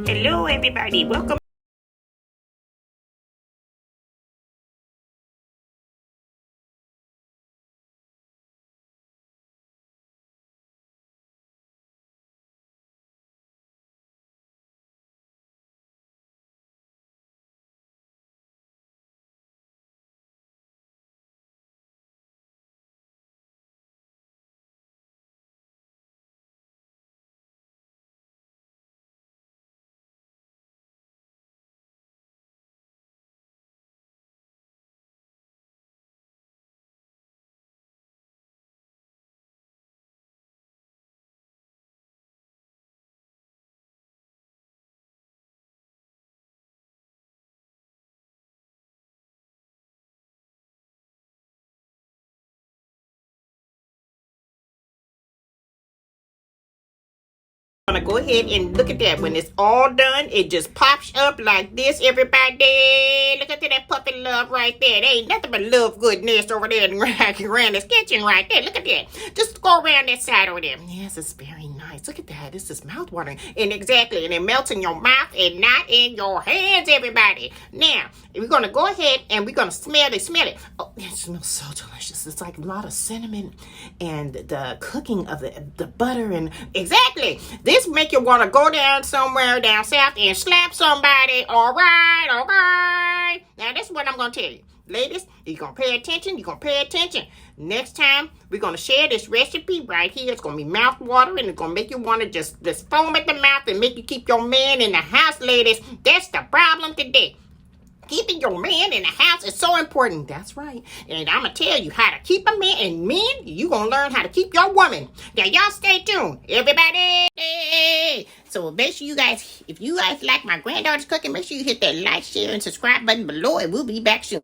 Hello, everybody. Welcome. I'm gonna go ahead and look at that. When it's all done, it just pops up like this, everybody. Look at that puppy love right there. There ain't nothing but love goodness over there in Granny's kitchen right there. Look at that. Just go around that side over there. Yes, it's very nice. Look at that. This is mouth watering. And exactly. And it melts in your mouth and not in your hands, everybody. Now, we're gonna go ahead and we're gonna smell it. Smell it. Oh, it smells so delicious. It's like a lot of cinnamon and the cooking of the butter and exactly. This make you want to go down somewhere down south and slap somebody. All right. Now, this is what I'm going to tell you. Ladies, you're going to pay attention. Next time, we're going to share this recipe right here. It's going to be mouth watering. It's going to make you want to just foam at the mouth and make you keep your man in the house, ladies. That's the problem today. Keeping your man in the house is so important. That's right. And I'm going to tell you how to keep a man. And men, you're going to learn how to keep your woman. Now, y'all stay tuned. Everybody. So make sure you guys, if you guys like my granddaughter's cooking, make sure you hit that like, share, and subscribe button below. And we'll be back soon.